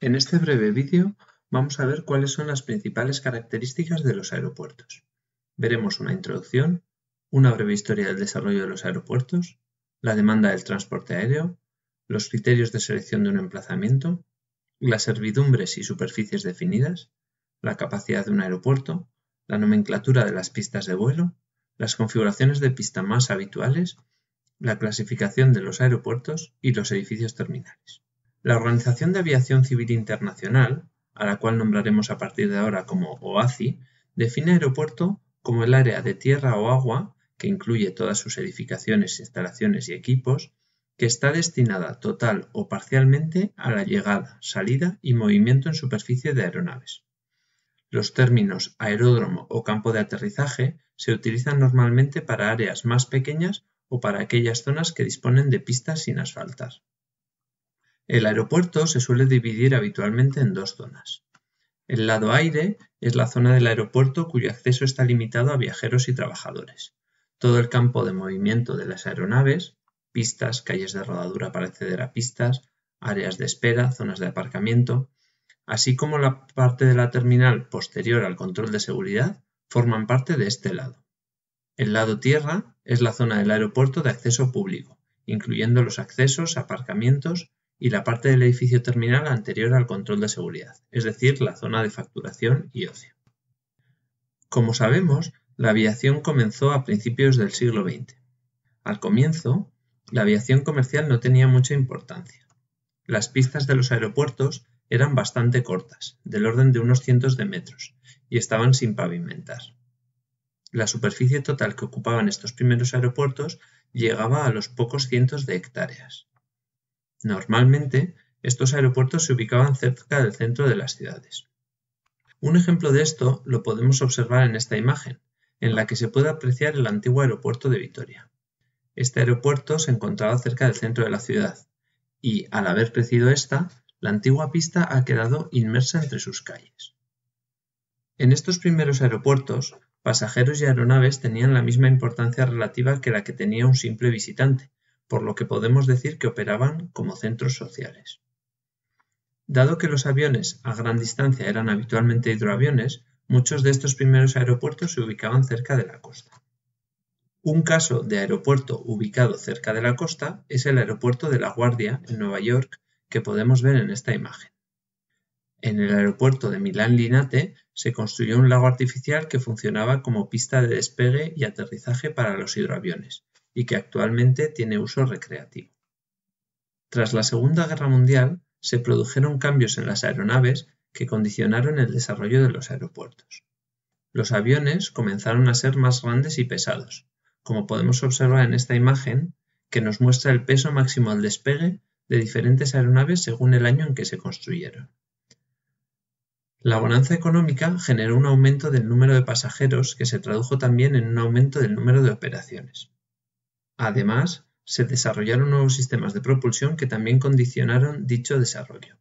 En este breve vídeo vamos a ver cuáles son las principales características de los aeropuertos. Veremos una introducción, una breve historia del desarrollo de los aeropuertos, la demanda del transporte aéreo, los criterios de selección de un emplazamiento, las servidumbres y superficies definidas, la capacidad de un aeropuerto, la nomenclatura de las pistas de vuelo, las configuraciones de pista más habituales, la clasificación de los aeropuertos y los edificios terminales. La Organización de Aviación Civil Internacional, a la cual nombraremos a partir de ahora como OACI, define aeropuerto como el área de tierra o agua, que incluye todas sus edificaciones, instalaciones y equipos, que está destinada total o parcialmente a la llegada, salida y movimiento en superficie de aeronaves. Los términos aeródromo o campo de aterrizaje se utilizan normalmente para áreas más pequeñas o para aquellas zonas que disponen de pistas sin asfaltar. El aeropuerto se suele dividir habitualmente en dos zonas. El lado aire es la zona del aeropuerto cuyo acceso está limitado a viajeros y trabajadores. Todo el campo de movimiento de las aeronaves, pistas, calles de rodadura para acceder a pistas, áreas de espera, zonas de aparcamiento, así como la parte de la terminal posterior al control de seguridad, forman parte de este lado. El lado tierra es la zona del aeropuerto de acceso público, incluyendo los accesos, aparcamientos y la parte del edificio terminal anterior al control de seguridad, es decir, la zona de facturación y ocio. Como sabemos, la aviación comenzó a principios del siglo XX. Al comienzo, la aviación comercial no tenía mucha importancia. Las pistas de los aeropuertos eran bastante cortas, del orden de unos cientos de metros, y estaban sin pavimentar. La superficie total que ocupaban estos primeros aeropuertos llegaba a los pocos cientos de hectáreas. Normalmente, estos aeropuertos se ubicaban cerca del centro de las ciudades. Un ejemplo de esto lo podemos observar en esta imagen, en la que se puede apreciar el antiguo aeropuerto de Vitoria. Este aeropuerto se encontraba cerca del centro de la ciudad y, al haber crecido esta, la antigua pista ha quedado inmersa entre sus calles. En estos primeros aeropuertos, pasajeros y aeronaves tenían la misma importancia relativa que la que tenía un simple visitante, por lo que podemos decir que operaban como centros sociales. Dado que los aviones a gran distancia eran habitualmente hidroaviones, muchos de estos primeros aeropuertos se ubicaban cerca de la costa. Un caso de aeropuerto ubicado cerca de la costa es el aeropuerto de La Guardia, en Nueva York, que podemos ver en esta imagen. En el aeropuerto de Milán Linate se construyó un lago artificial que funcionaba como pista de despegue y aterrizaje para los hidroaviones y que actualmente tiene uso recreativo. Tras la Segunda Guerra Mundial se produjeron cambios en las aeronaves que condicionaron el desarrollo de los aeropuertos. Los aviones comenzaron a ser más grandes y pesados, como podemos observar en esta imagen que nos muestra el peso máximo al despegue de diferentes aeronaves según el año en que se construyeron. La bonanza económica generó un aumento del número de pasajeros que se tradujo también en un aumento del número de operaciones. Además, se desarrollaron nuevos sistemas de propulsión que también condicionaron dicho desarrollo.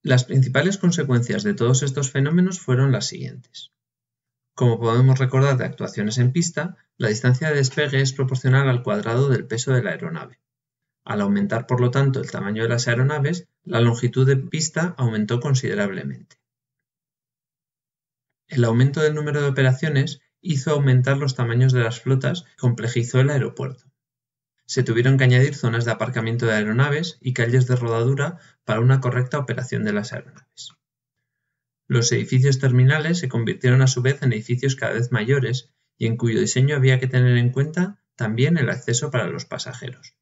Las principales consecuencias de todos estos fenómenos fueron las siguientes. Como podemos recordar de actuaciones en pista, la distancia de despegue es proporcional al cuadrado del peso de la aeronave. Al aumentar, por lo tanto, el tamaño de las aeronaves, la longitud de pista aumentó considerablemente. El aumento del número de operaciones hizo aumentar los tamaños de las flotas y complejizó el aeropuerto. Se tuvieron que añadir zonas de aparcamiento de aeronaves y calles de rodadura para una correcta operación de las aeronaves. Los edificios terminales se convirtieron a su vez en edificios cada vez mayores y en cuyo diseño había que tener en cuenta también el acceso para los pasajeros.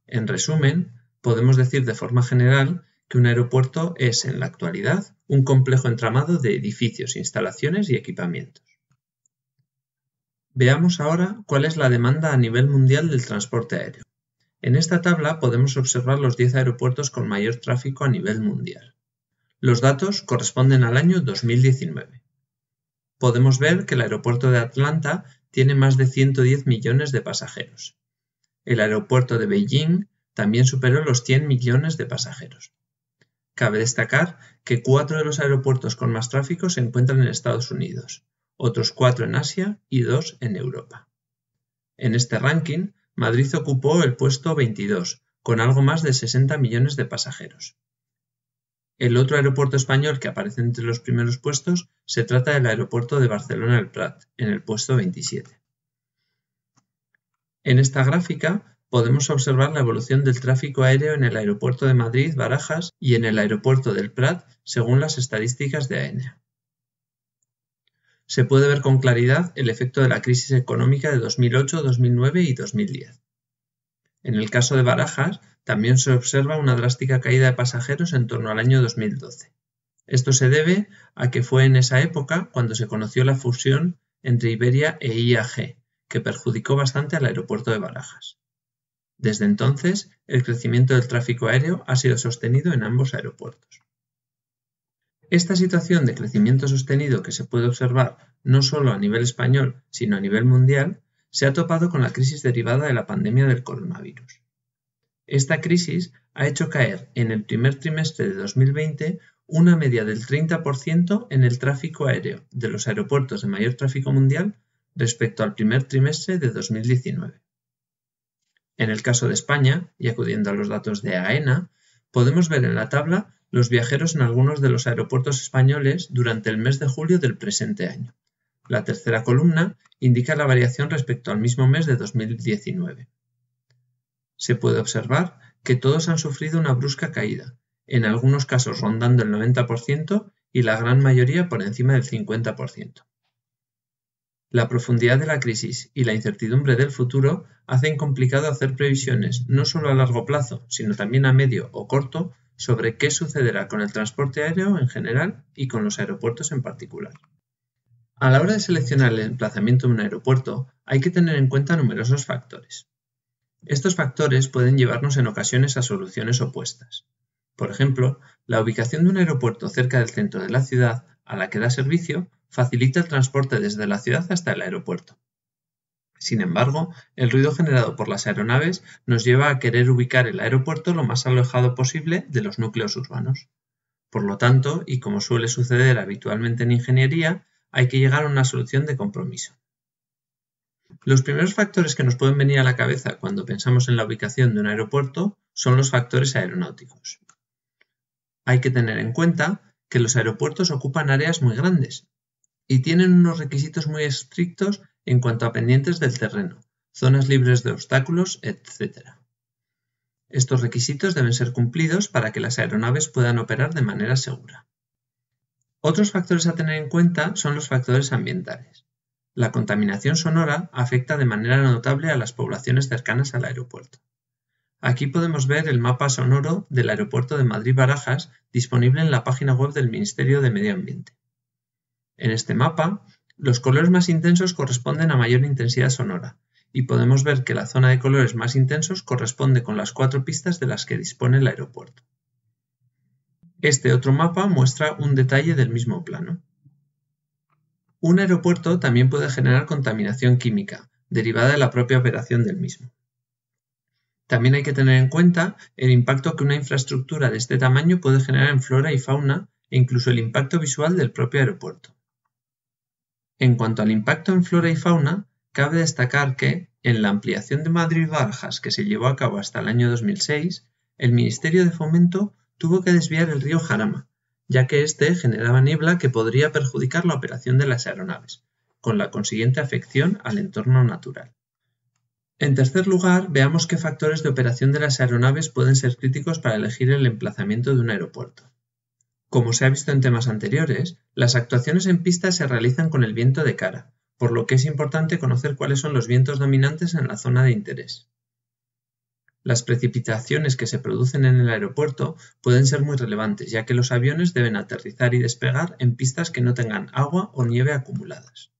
En resumen, podemos decir de forma general que un aeropuerto es, en la actualidad, un complejo entramado de edificios, instalaciones y equipamientos. Veamos ahora cuál es la demanda a nivel mundial del transporte aéreo. En esta tabla podemos observar los 10 aeropuertos con mayor tráfico a nivel mundial. Los datos corresponden al año 2019. Podemos ver que el aeropuerto de Atlanta tiene más de 110 millones de pasajeros. El aeropuerto de Beijing también superó los 100 millones de pasajeros. Cabe destacar que 4 de los aeropuertos con más tráfico se encuentran en Estados Unidos, otros 4 en Asia y 2 en Europa. En este ranking, Madrid ocupó el puesto 22, con algo más de 60 millones de pasajeros. El otro aeropuerto español que aparece entre los primeros puestos se trata del aeropuerto de Barcelona El Prat, en el puesto 27. En esta gráfica podemos observar la evolución del tráfico aéreo en el aeropuerto de Madrid Barajas y en el aeropuerto del Prat según las estadísticas de AENA. Se puede ver con claridad el efecto de la crisis económica de 2008, 2009 y 2010. En el caso de Barajas, también se observa una drástica caída de pasajeros en torno al año 2012. Esto se debe a que fue en esa época cuando se conoció la fusión entre Iberia e IAG, que perjudicó bastante al aeropuerto de Barajas. Desde entonces, el crecimiento del tráfico aéreo ha sido sostenido en ambos aeropuertos. Esta situación de crecimiento sostenido que se puede observar no solo a nivel español, sino a nivel mundial, se ha topado con la crisis derivada de la pandemia del coronavirus. Esta crisis ha hecho caer en el primer trimestre de 2020 una media del 30% en el tráfico aéreo de los aeropuertos de mayor tráfico mundial respecto al primer trimestre de 2019. En el caso de España, y acudiendo a los datos de AENA, podemos ver en la tabla los viajeros en algunos de los aeropuertos españoles durante el mes de julio del presente año. La tercera columna indica la variación respecto al mismo mes de 2019. Se puede observar que todos han sufrido una brusca caída, en algunos casos rondando el 90% y la gran mayoría por encima del 50%. La profundidad de la crisis y la incertidumbre del futuro hacen complicado hacer previsiones no solo a largo plazo, sino también a medio o corto sobre qué sucederá con el transporte aéreo en general y con los aeropuertos en particular. A la hora de seleccionar el emplazamiento de un aeropuerto hay que tener en cuenta numerosos factores. Estos factores pueden llevarnos en ocasiones a soluciones opuestas. Por ejemplo, la ubicación de un aeropuerto cerca del centro de la ciudad a la que da servicio facilita el transporte desde la ciudad hasta el aeropuerto. Sin embargo, el ruido generado por las aeronaves nos lleva a querer ubicar el aeropuerto lo más alejado posible de los núcleos urbanos. Por lo tanto, y como suele suceder habitualmente en ingeniería, hay que llegar a una solución de compromiso. Los primeros factores que nos pueden venir a la cabeza cuando pensamos en la ubicación de un aeropuerto son los factores aeronáuticos. Hay que tener en cuenta que los aeropuertos ocupan áreas muy grandes y tienen unos requisitos muy estrictos en cuanto a pendientes del terreno, zonas libres de obstáculos, etc. Estos requisitos deben ser cumplidos para que las aeronaves puedan operar de manera segura. Otros factores a tener en cuenta son los factores ambientales. La contaminación sonora afecta de manera notable a las poblaciones cercanas al aeropuerto. Aquí podemos ver el mapa sonoro del aeropuerto de Madrid-Barajas disponible en la página web del Ministerio de Medio Ambiente. En este mapa, los colores más intensos corresponden a mayor intensidad sonora y podemos ver que la zona de colores más intensos corresponde con las 4 pistas de las que dispone el aeropuerto. Este otro mapa muestra un detalle del mismo plano. Un aeropuerto también puede generar contaminación química, derivada de la propia operación del mismo. También hay que tener en cuenta el impacto que una infraestructura de este tamaño puede generar en flora y fauna e incluso el impacto visual del propio aeropuerto. En cuanto al impacto en flora y fauna, cabe destacar que, en la ampliación de Madrid-Barajas que se llevó a cabo hasta el año 2006, el Ministerio de Fomento tuvo que desviar el río Jarama, ya que éste generaba niebla que podría perjudicar la operación de las aeronaves, con la consiguiente afección al entorno natural. En tercer lugar, veamos qué factores de operación de las aeronaves pueden ser críticos para elegir el emplazamiento de un aeropuerto. Como se ha visto en temas anteriores, las actuaciones en pista se realizan con el viento de cara, por lo que es importante conocer cuáles son los vientos dominantes en la zona de interés. Las precipitaciones que se producen en el aeropuerto pueden ser muy relevantes, ya que los aviones deben aterrizar y despegar en pistas que no tengan agua o nieve acumuladas.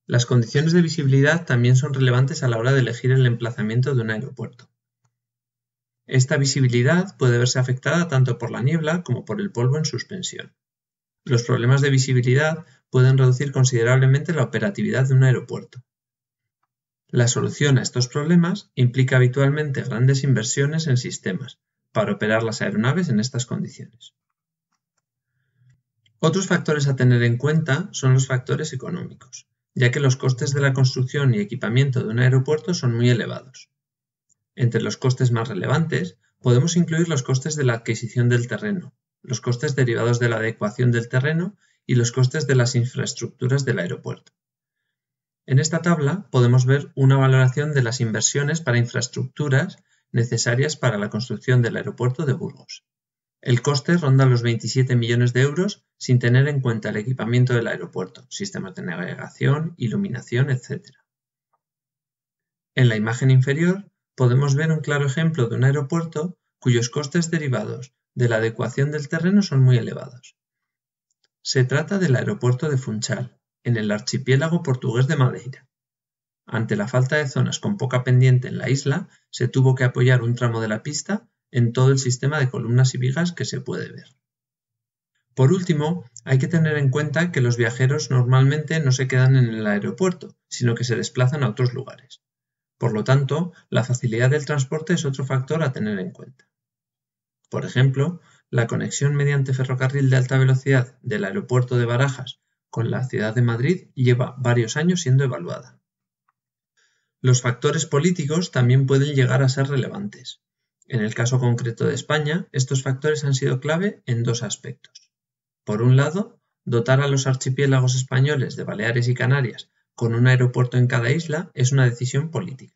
Las condiciones de visibilidad también son relevantes a la hora de elegir el emplazamiento de un aeropuerto. Esta visibilidad puede verse afectada tanto por la niebla como por el polvo en suspensión. Los problemas de visibilidad pueden reducir considerablemente la operatividad de un aeropuerto. La solución a estos problemas implica habitualmente grandes inversiones en sistemas para operar las aeronaves en estas condiciones. Otros factores a tener en cuenta son los factores económicos, ya que los costes de la construcción y equipamiento de un aeropuerto son muy elevados. Entre los costes más relevantes podemos incluir los costes de la adquisición del terreno, los costes derivados de la adecuación del terreno y los costes de las infraestructuras del aeropuerto. En esta tabla podemos ver una valoración de las inversiones para infraestructuras necesarias para la construcción del aeropuerto de Burgos. El coste ronda los 27 millones de euros sin tener en cuenta el equipamiento del aeropuerto, sistemas de navegación, iluminación, etc. En la imagen inferior podemos ver un claro ejemplo de un aeropuerto cuyos costes derivados de la adecuación del terreno son muy elevados. Se trata del aeropuerto de Funchal, en el archipiélago portugués de Madeira. Ante la falta de zonas con poca pendiente en la isla, se tuvo que apoyar un tramo de la pista en todo el sistema de columnas y vigas que se puede ver. Por último, hay que tener en cuenta que los viajeros normalmente no se quedan en el aeropuerto, sino que se desplazan a otros lugares. Por lo tanto, la facilidad del transporte es otro factor a tener en cuenta. Por ejemplo, la conexión mediante ferrocarril de alta velocidad del aeropuerto de Barajas con la ciudad de Madrid lleva varios años siendo evaluada. Los factores políticos también pueden llegar a ser relevantes. En el caso concreto de España, estos factores han sido clave en dos aspectos. Por un lado, dotar a los archipiélagos españoles de Baleares y Canarias con un aeropuerto en cada isla es una decisión política.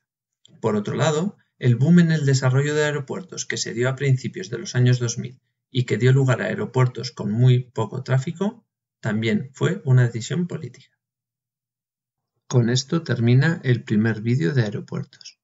Por otro lado, el boom en el desarrollo de aeropuertos que se dio a principios de los años 2000 y que dio lugar a aeropuertos con muy poco tráfico, también fue una decisión política. Con esto termina el primer vídeo de aeropuertos.